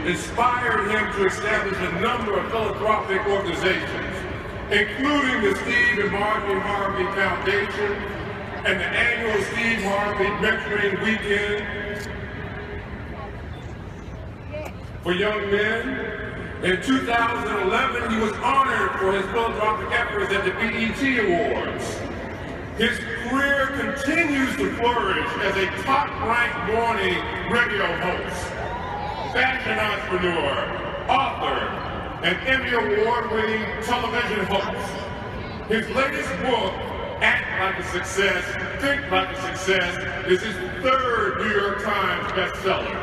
inspired him to establish a number of philanthropic organizations, including the Steve and Marjorie Harvey Foundation and the annual Steve Harvey Mentoring Weekend for young men. In 2011, he was honored for his philanthropic efforts at the PET Awards. His career continues to flourish as a top-ranked morning radio host, fashion entrepreneur, author, and Emmy Award-winning television host. His latest book, Act Like a Success, Think Like a Success, is his third New York Times bestseller.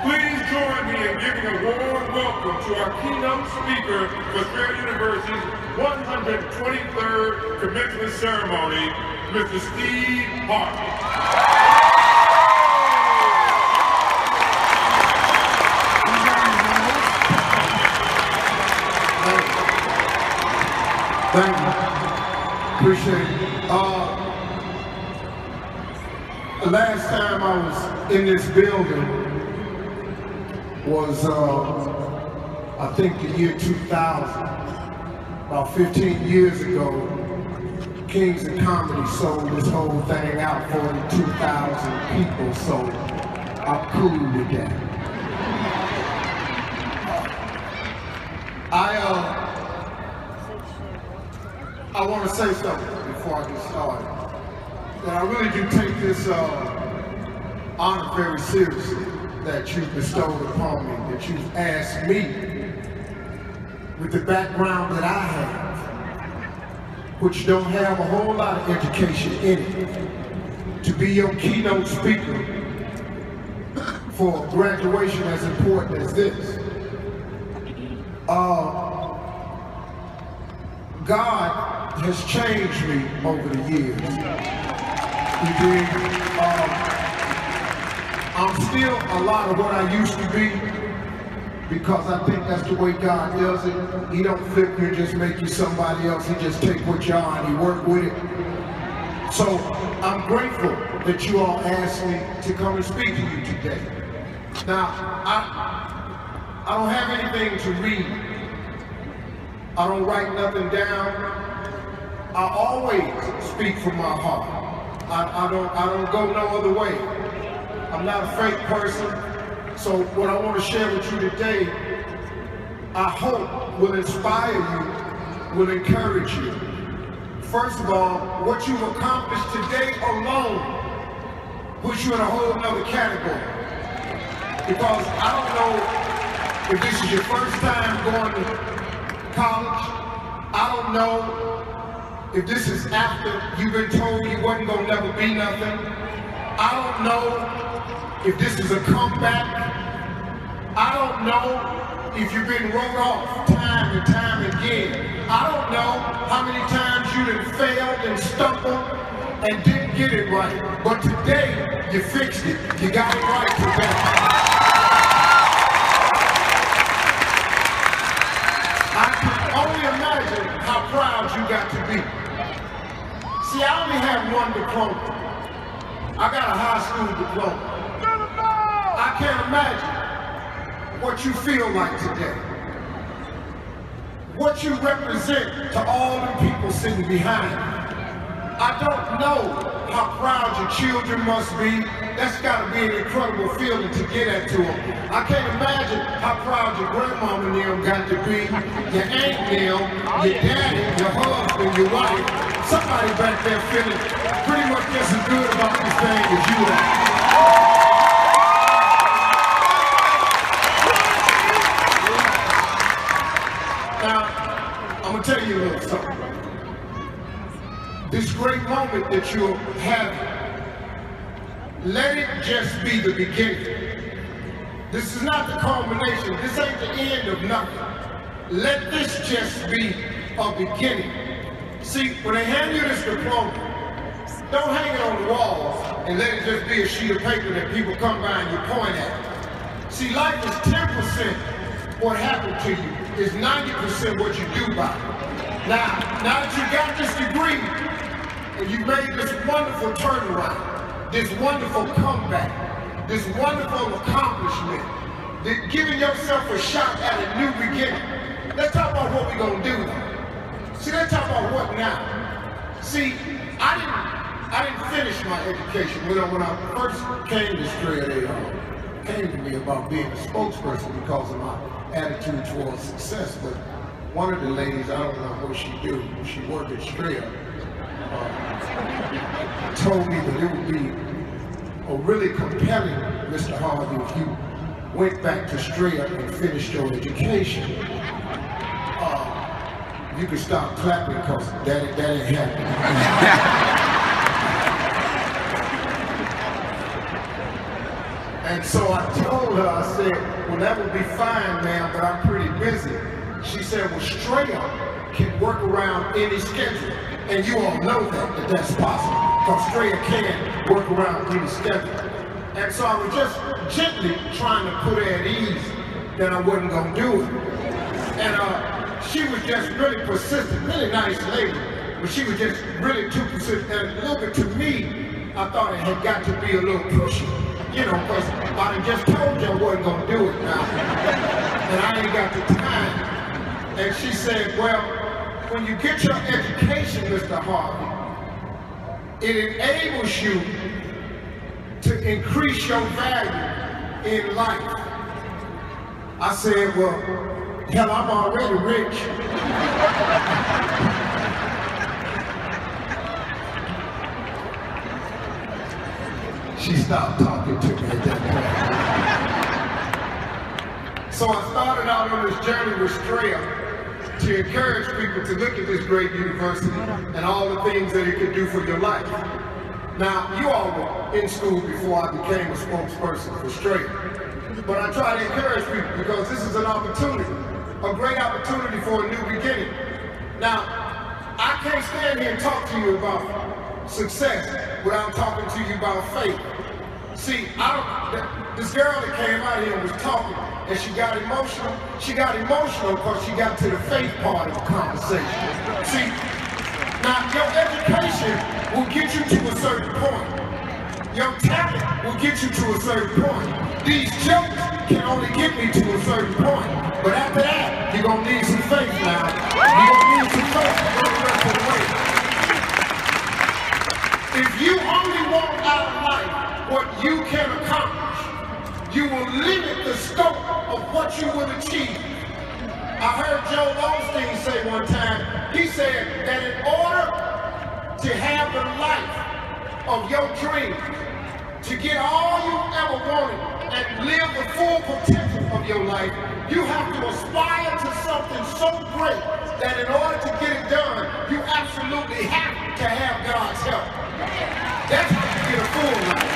Please join me in giving a warm welcome to our keynote speaker for Strayer University's 123rd commencement ceremony, Mr. Steve Harvey. Thank you. Appreciate it. The last time I was in this building was, I think the year 2000. About 15 years ago, Kings of Comedy sold this whole thing out, 42,000 people, so I'm cool with that. I want to say something before I get started. That I really do take this honor very seriously that you've bestowed upon me, that you've asked me, with the background that I have, which don't have a whole lot of education in it, to be your keynote speaker for graduation as important as this. God has changed me over the years. He did. I'm still a lot of what I used to be, because I think that's the way God does it. He don't flip you and just make you somebody else. He just take what you are and he work with it. So I'm grateful that you all asked me to come and speak to you today. Now, I don't have anything to read. I don't write nothing down. I always speak from my heart. I don't go no other way. I'm not a fake person. So what I want to share with you today, I hope will inspire you, will encourage you. First of all, what you've accomplished today alone puts you in a whole nother category. Because I don't know if this is your first time going to college. I don't know if this is after you've been told you wasn't gonna never be nothing. I don't know if this is a comeback. I don't know if you've been wrote off time and time again. I don't know how many times you done failed and stumbled and didn't get it right. But today, you fixed it. You got it right today. I can only imagine how proud you got to be. See, I only have one diploma. I got a high school diploma. I can't imagine what you feel like today. What you represent to all the people sitting behind you. I don't know how proud your children must be. That's got to be an incredible feeling to get at to them. I can't imagine how proud your grandmama and them got to be, your aunt and them, your daddy, your husband, your wife. Somebody back there feeling pretty much just as good about this thing as you are. Now, I'm going to tell you a little something. This great moment that you're having, let it just be the beginning. This is not the culmination. This ain't the end of nothing. Let this just be a beginning. See, when they hand you this diploma, don't hang it on the walls and let it just be a sheet of paper that people come by and you point at. See, life is 10% what happened to you, is 90% what you do by it. Now that you got this degree, and you made this wonderful turnaround, this wonderful comeback, this wonderful accomplishment, giving yourself a shot at a new beginning. Let's talk about what we're gonna do now. See, let's talk about what now. See, I didn't finish my education. When I first came to Strea, they came to me about being a spokesperson because of my attitude towards success. But one of the ladies, I don't know what she do, she worked at Strea, told me that it would be a really compelling, Mr. Harvey, if you went back to Strea and finished your education. You can stop clapping because that ain't happening. And so I told her, I said, well, that would be fine, ma'am, but I'm pretty busy. She said, well, Strea can work around any schedule. And you all know that that's possible, because Strea can work around any schedule. And so I was just gently trying to put her at ease that I wasn't going to do it. And she was just really persistent, really nice lady, but she was just really too persistent. And looking to me, I thought it had got to be a little pushy, you know, because I had just told you I wasn't going to do it now, and I ain't got the time. And she said, well, when you get your education, Mr. Harvey, it enables you to increase your value in life. I said, well, hell, I'm already rich. She stopped talking to me at that point. So I started out on this journey with Strea to encourage people to look at this great university and all the things that it could do for your life. Now, you all were in school before I became a spokesperson for Strea. But I try to encourage people because this is an opportunity, a great opportunity for a new beginning. Now, I can't stand here and talk to you about success without talking to you about faith. See, this girl that came out here and was talking, and she got emotional. She got emotional because she got to the faith part of the conversation. See, now your education will get you to a certain point. Your talent will get you to a certain point. These jokes can only get me to a certain point. But after that, you're going to need some faith now. You're going to need some faith to go the rest of the way. If you only want out of life what you can accomplish, you will limit the scope of what you will achieve. I heard Joe Osteen say one time, he said that in order to have the life of your dreams, to get all you ever wanted and live the full potential of your life, you have to aspire to something so great that in order to get it done, you absolutely have to have God's help. That's how you get a full life.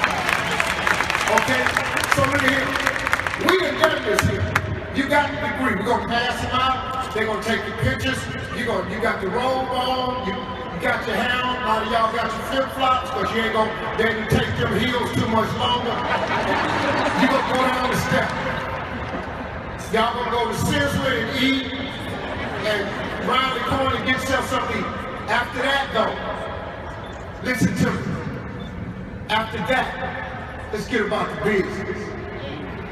Okay? So look here. We done done this here. You got the degree. We're going to pass them out. They're going to take your pictures. You got the robe on. You got your hair on. A lot of y'all got your flip-flops because you ain't going to take them heels too much longer. You're going to go down the step. Y'all going to go to Sizzler and eat and round the corner and get yourself something to eat. After that, though, listen to me. After that, let's get about the business.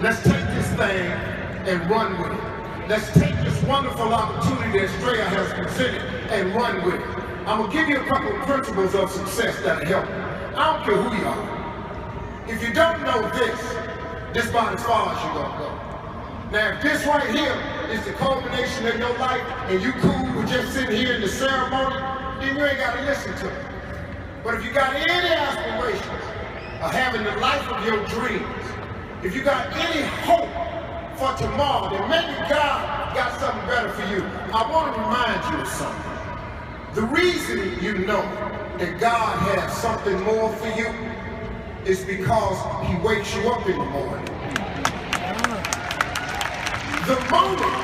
Let's take this thing and run with it. Let's take this wonderful opportunity that Strea has presented and run with it. I'm going to give you a couple of principles of success that'll help you. I don't care who you are. If you don't know this about as far as you're going to go. Now, if this right here is the culmination of your life and you cool with just sitting here in the ceremony, then you ain't got to listen to it. But if you got any aspirations of having the life of your dreams, if you got any hope for tomorrow, then maybe God got something better for you. I want to remind you of something. The reason you know that God has something more for you is because He wakes you up in the morning. The moment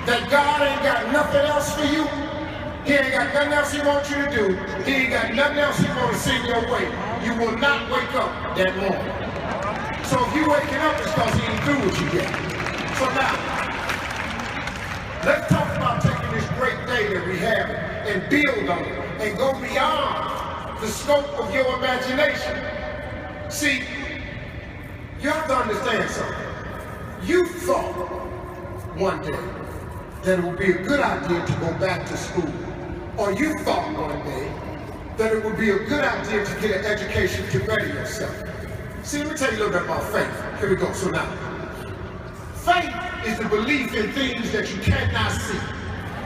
that God ain't got nothing else for you, He ain't got nothing else He wants you to do, He ain't got nothing else He wants to send your way, you will not wake up that morning. So if you waking up, it's because He ain't through with you yet. So now, let's talk about taking this great day that we have and build on it and go beyond the scope of your imagination. See, you have to understand something. You thought one day that it would be a good idea to go back to school, or you thought one day that it would be a good idea to get an education to better yourself. See, let me tell you a little bit about faith. Here we go. So now, faith is the belief in things that you cannot see.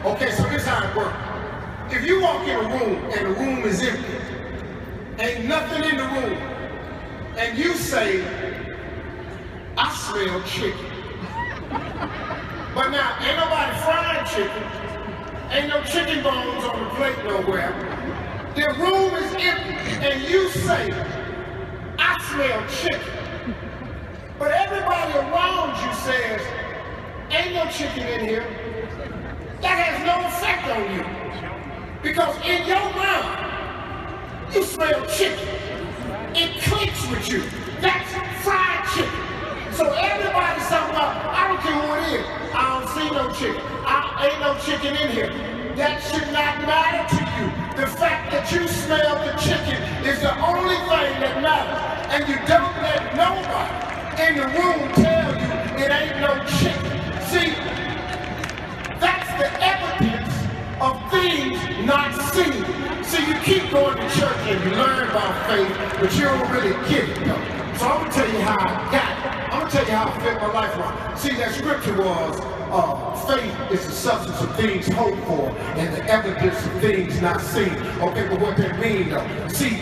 Okay, so here's how it works. If you walk in a room and the room is empty, ain't nothing in the room, and you say, I smell chicken. But now, ain't nobody frying chicken. Ain't no chicken bones on the plate nowhere. The room is empty, and you say, I smell chicken. But everybody around you says, ain't no chicken in here. That has no effect on you. Because in your mind, you smell chicken. It clicks with you. That's fried chicken. So everybody's talking about, I don't care who it is. I don't see no chicken. Ain't no chicken in here. That should not matter to you. The fact that you smell the chicken is the only thing that matters. And you don't let nobody in the room tell you it ain't no chicken. See, that's the evidence of things not seen. See, you keep going to church and you learn about faith, but you don't really get it though. So I'm gonna tell you how I got it. I'm gonna tell you how I fit my life around. See, that scripture was, faith is the substance of things hoped for and the evidence of things not seen. Okay, but what that means though? See,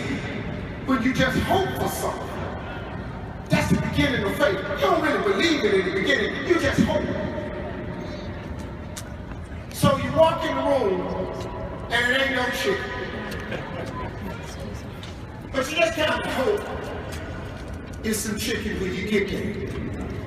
when you just hope for something, that's the beginning of faith. You don't really believe it in the beginning, you just hope. So you walk in the room and it ain't no chicken. But you just kind of hope it's some chicken when you get there.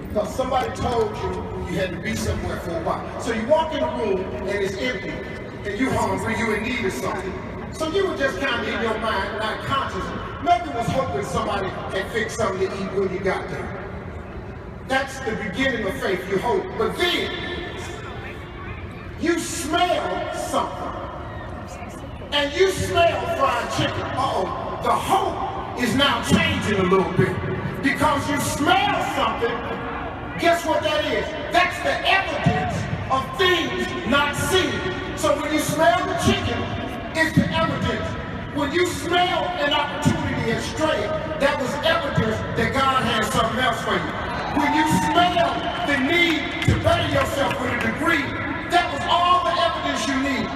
Because somebody told you you had to be somewhere for a while. So you walk in the room and it's empty, and you're hungry, you're in need of something. So you were just kind of in your mind, not conscious. Maybe was hoping somebody had fixed something to eat when you got there. That's the beginning of faith, you hope. But then, you smell something. And you smell fried chicken. Uh-oh, the hope is now changing a little bit. Because you smell something, guess what that is? That's the evidence of things not seen. So when you smell the chicken, it's the evidence. When you smell an opportunity and stray, that was evidence that God had something else for you. When you smell the need to better yourself with a degree, that was all the evidence you need.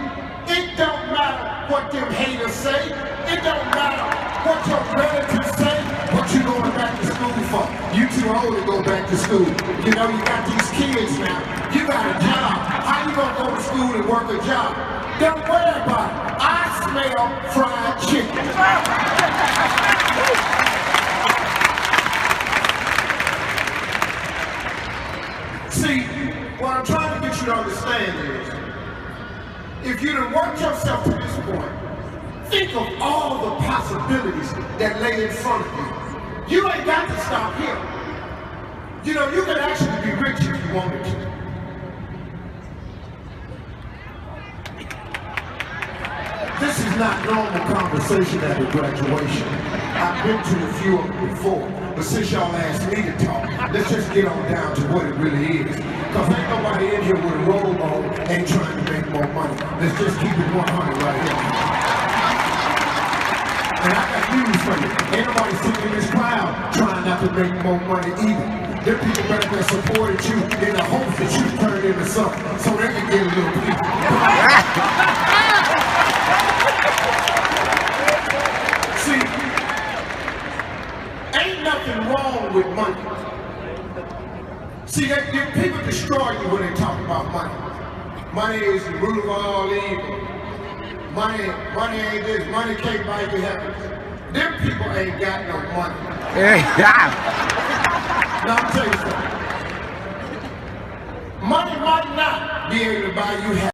It don't matter what them haters say. It don't matter what your relatives say. What you going back to school for? You too old to go back to school. You know, you got these kids now. You got a job. How you gonna go to school and work a job? Don't worry about it. I smell fried chicken. See, what I'm trying to get you to understand is, if you done worked yourself to this point, think of all the possibilities that lay in front of you. You ain't got to stop here. You know, you can actually be rich if you wanted to. This is not normal conversation at a graduation. I've been to a few of them before, but since y'all asked me to talk, let's just get on down to what it really is. Because ain't nobody in here with a roll on ain't trying to make more money. Let's just keep it 100 right here. And I got news for you. Ain't nobody sitting in this crowd trying not to make more money either. Them people back there supported you in the hopes that you turn into something so they can get a little people. See, ain't nothing wrong with money. See, people destroy you when they talk about money. Money is the root of all evil. Money ain't this. Money can't buy you happiness. Them people ain't got no money. Now I'll tell you something. Money might not be able to buy you happiness.